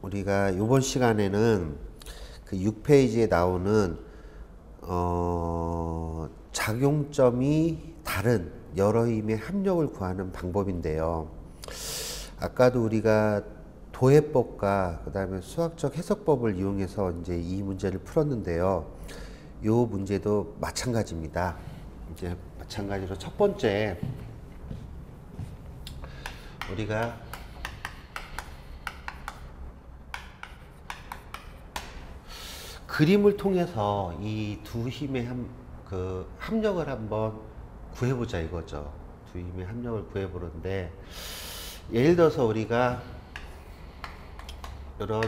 우리가 이번 시간에는 그 6페이지에 나오는 작용점이 다른 여러 힘의 합력을 구하는 방법인데요. 아까도 우리가 도해법과 그 다음에 수학적 해석법을 이용해서 이제 이 문제를 풀었는데요. 이 문제도 마찬가지입니다. 이제 마찬가지로 첫 번째 우리가 그림을 통해서 이 두 힘의 합력을 한번 구해보자 이거죠. 두 힘의 합력을 구해보는데, 예를 들어서 우리가 이런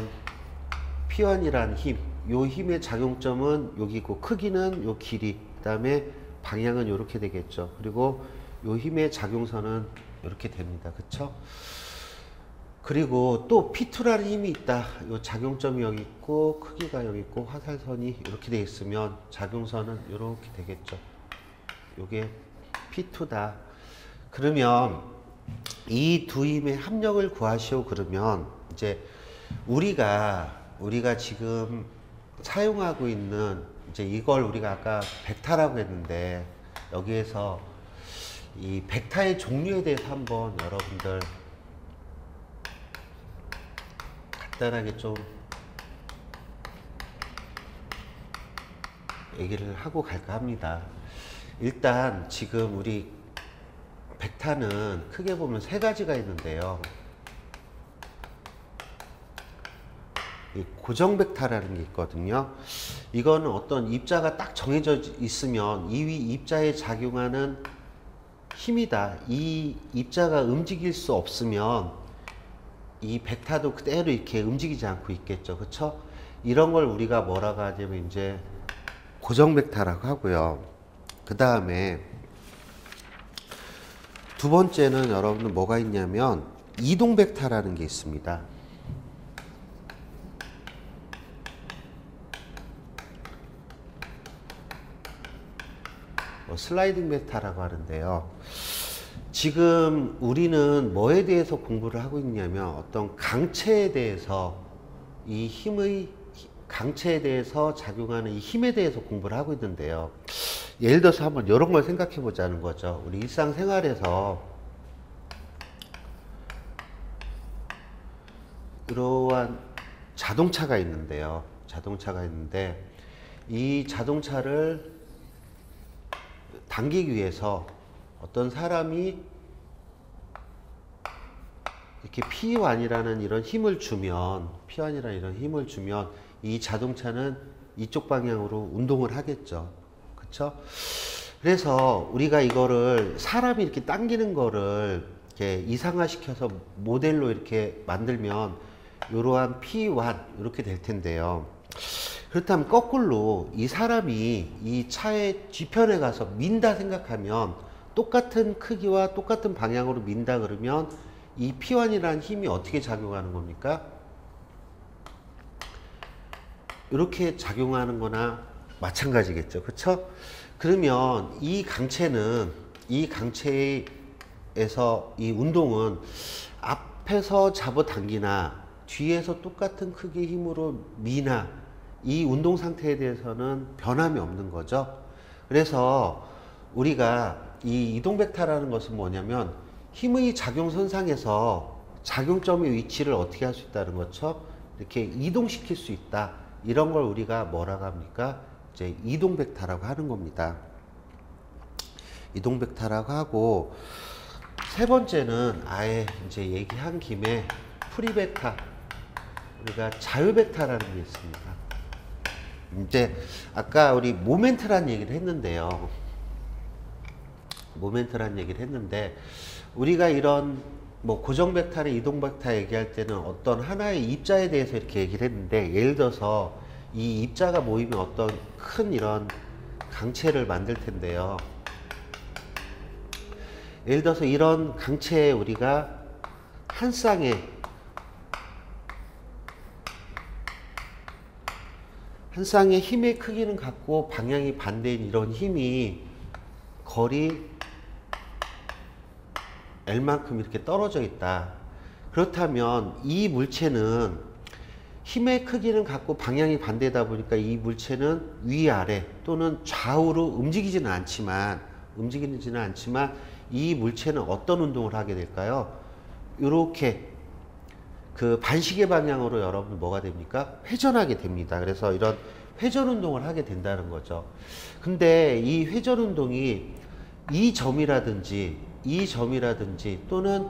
P1이라는 힘, 요 힘의 작용점은 여기고 크기는 요 길이, 그 다음에 방향은 이렇게 되겠죠. 그리고 요 힘의 작용선은 이렇게 됩니다. 그쵸? 그리고 또 P2라는 힘이 있다. 요 작용점이 여기 있고 크기가 여기 있고 화살선이 이렇게 되어 있으면 작용선은 이렇게 되겠죠. 요게 P2다. 그러면 이 두 힘의 합력을 구하시오. 그러면 이제 우리가 지금 사용하고 있는 이제 이걸 우리가 아까 벡터라고 했는데, 여기에서 이 벡터의 종류에 대해서 한번 여러분들 간단하게 좀 얘기를 하고 갈까 합니다. 일단 지금 우리 벡터는 크게 보면 세 가지가 있는데요. 이 고정 벡터라는 게 있거든요. 이거는 어떤 입자가 딱 정해져 있으면 이 입자에 작용하는 힘이다. 이 입자가 움직일 수 없으면 이 벡터도 그대로 이렇게 움직이지 않고 있겠죠. 그쵸? 이런 걸 우리가 뭐라고 하냐면 이제 고정 벡터라고 하고요. 그 다음에 두 번째는 여러분들 뭐가 있냐면 이동 벡터라는 게 있습니다. 슬라이딩 벡터라고 하는데요. 지금 우리는 뭐에 대해서 공부를 하고 있냐면 어떤 강체에 대해서, 이 힘의 강체에 대해서 작용하는 이 힘에 대해서 공부를 하고 있는데요. 예를 들어서 한번 이런 걸 생각해 보자는 거죠. 우리 일상생활에서 이러한 자동차가 있는데요. 자동차가 있는데 이 자동차를 당기기 위해서 어떤 사람이 이렇게 P1이라는 이런 힘을 주면, P1이라는 이런 힘을 주면 이 자동차는 이쪽 방향으로 운동을 하겠죠. 그쵸? 그래서 우리가 이거를 사람이 이렇게 당기는 거를 이렇게 이상화시켜서 모델로 이렇게 만들면 이러한 P1 이렇게 될 텐데요. 그렇다면 거꾸로 이 사람이 이 차의 뒤편에 가서 민다 생각하면, 똑같은 크기와 똑같은 방향으로 민다 그러면 이 P1이라는 힘이 어떻게 작용하는 겁니까? 이렇게 작용하는 거나 마찬가지겠죠. 그쵸? 그러면 이 강체에서 이 운동은 앞에서 잡아당기나 뒤에서 똑같은 크기의 힘으로 미나 이 운동 상태에 대해서는 변함이 없는 거죠. 그래서 우리가 이 이동 벡터라는 것은 뭐냐면 힘의 작용선상에서 작용점의 위치를 어떻게 할 수 있다는 거죠. 이렇게 이동시킬 수 있다. 이런 걸 우리가 뭐라고 합니까? 이제 이동 벡터라고 하는 겁니다. 이동 벡터라고 하고, 세 번째는 아예 이제 얘기한 김에 프리 벡터, 우리가 자유 벡터라는 게 있습니다. 이제 아까 우리 모멘트란 얘기를 했는데요. 모멘트란 얘기를 했는데, 우리가 이런 뭐 고정 벡터나 이동 벡터 얘기할 때는 어떤 하나의 입자에 대해서 이렇게 얘기를 했는데, 예를 들어서 이 입자가 모이면 어떤 큰 이런 강체를 만들 텐데요. 예를 들어서 이런 강체에 우리가 한 쌍의 힘의 크기는 같고 방향이 반대인 이런 힘이 거리 L만큼 이렇게 떨어져 있다. 그렇다면 이 물체는 힘의 크기는 같고 방향이 반대다 보니까 이 물체는 위아래 또는 좌우로 움직이지는 않지만 이 물체는 어떤 운동을 하게 될까요? 이렇게 그 반시계 방향으로 여러분 뭐가 됩니까? 회전하게 됩니다. 그래서 이런 회전 운동을 하게 된다는 거죠. 근데 이 회전 운동이 이 점이라든지 또는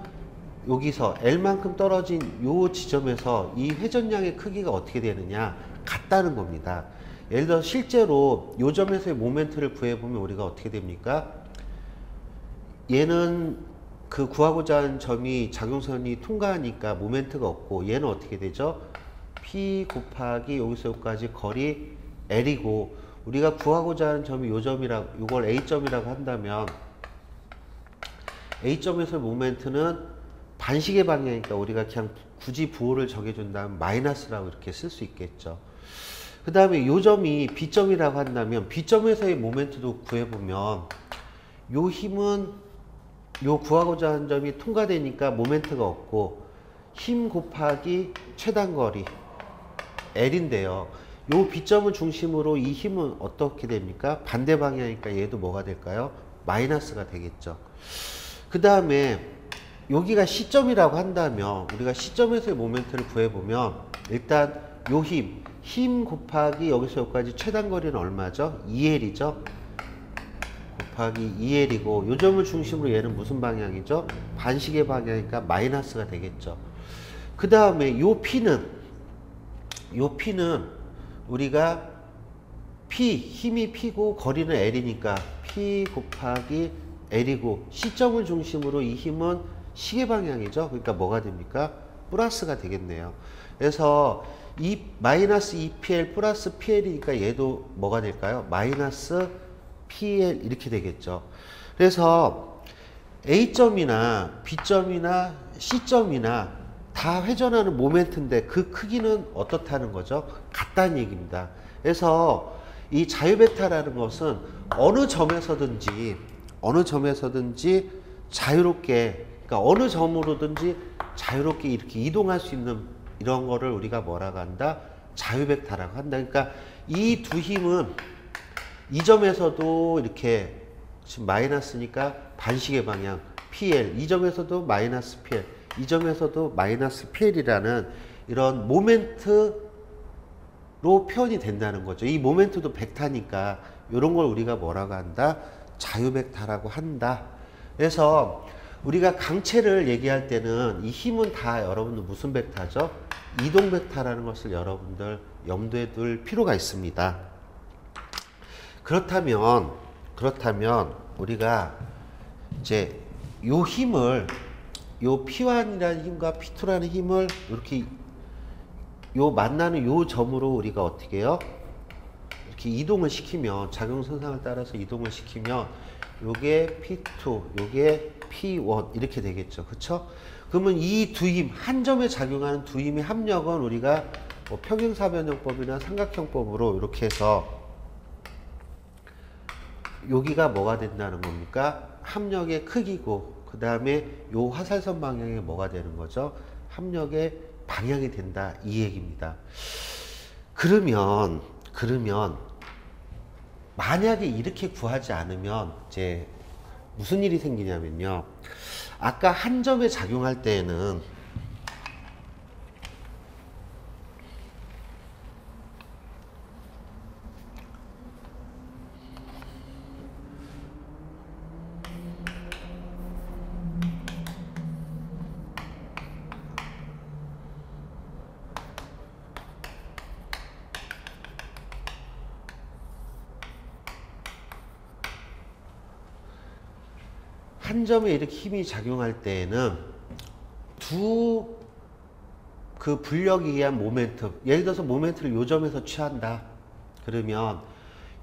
여기서 L만큼 떨어진 요 지점에서 이 회전량의 크기가 어떻게 되느냐 같다는 겁니다. 예를 들어 실제로 요 점에서의 모멘트를 구해보면 우리가 어떻게 됩니까? 얘는 그 구하고자 하는 점이 작용선이 통과하니까 모멘트가 없고 얘는 어떻게 되죠? P 곱하기 여기서 여기까지 거리 L이고 우리가 구하고자 하는 점이 요 점이라고 요걸 A점이라고 한다면 A점에서의 모멘트는 반시계 방향이니까 우리가 그냥 굳이 부호를 정해준다면 마이너스라고 이렇게 쓸 수 있겠죠. 그 다음에 요 점이 B점이라고 한다면 B점에서의 모멘트도 구해보면 요 힘은 요 구하고자 하는 점이 통과되니까 모멘트가 없고 힘 곱하기 최단거리 L인데요. 요 B점을 중심으로 이 힘은 어떻게 됩니까? 반대 방향이니까 얘도 뭐가 될까요? 마이너스가 되겠죠. 그 다음에 여기가 C점이라고 한다면 우리가 C점에서의 모멘트를 구해보면 일단 요 힘 곱하기 여기서 여기까지 최단거리는 얼마죠? 2L이죠? 곱하기 2L이고 요 점을 중심으로 얘는 무슨 방향이죠? 반시계 방향이니까 마이너스가 되겠죠. 그 다음에 요 P는 우리가 힘이 P고 거리는 L이니까 P 곱하기 L이고 C점을 중심으로 이 힘은 시계 방향이죠. 그러니까 뭐가 됩니까? 플러스가 되겠네요. 그래서 이 마이너스 2PL 플러스 PL이니까 얘도 뭐가 될까요? 마이너스 PL 이렇게 되겠죠. 그래서 A점이나 B점이나 C점이나 다 회전하는 모멘트인데 그 크기는 어떻다는 거죠? 같다는 얘기입니다. 그래서 이 자유벡터라는 것은 어느 점에서든지 자유롭게 그러니까 어느 점으로든지 자유롭게 이렇게 이동할 수 있는 이런 거를 우리가 뭐라고 한다? 자유벡터라고 한다. 그러니까 이 두 힘은 이 점에서도 이렇게 지금 마이너스니까 반시계 방향 PL, 이 점에서도 마이너스 PL, 이 점에서도 마이너스 PL이라는 이런 모멘트로 표현이 된다는 거죠. 이 모멘트도 벡터니까 이런 걸 우리가 뭐라고 한다? 자유벡터라고 한다. 그래서 우리가 강체를 얘기할 때는 이 힘은 다 여러분들 무슨 벡터죠? 이동 벡터라는 것을 여러분들 염두에 둘 필요가 있습니다. 그렇다면 우리가 이제 요 힘을 요 P1이라는 힘과 P2라는 힘을 이렇게 요 만나는 요 점으로 우리가 어떻게 해요? 이렇게 이동을 시키면 작용선상을 따라서 이동을 시키면 요게 P2, 요게 P1 이렇게 되겠죠. 그쵸? 그러면 이 두 힘, 한 점에 작용하는 두 힘의 합력은 우리가 뭐 평행사변형법이나 삼각형법으로 이렇게 해서 여기가 뭐가 된다는 겁니까? 합력의 크기고 그 다음에 요 화살선 방향이 뭐가 되는 거죠? 합력의 방향이 된다 이 얘기입니다. 그러면 만약에 이렇게 구하지 않으면 이제 무슨 일이 생기냐면요. 아까 한 점에 작용할 때에는 한 점에 이렇게 힘이 작용할 때에는 두 그 불력에 의한 모멘tum, 예를 들어서 모멘트를 요 점에서 취한다. 그러면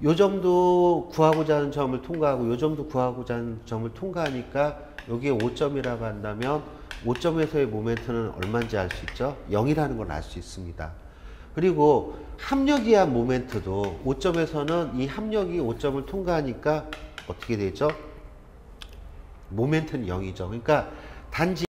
요 점도 구하고자 하는 점을 통과하고 요 점도 구하고자 하는 점을 통과하니까 여기에 5점이라고 한다면 5점에서의 모멘트는 얼마인지 알 수 있죠? 0이라는 걸 알 수 있습니다. 그리고 합력에 의한 모멘트도 5점에서는 이 합력이 5점을 통과하니까 어떻게 되죠? 모멘트는 0이죠. 그러니까 단지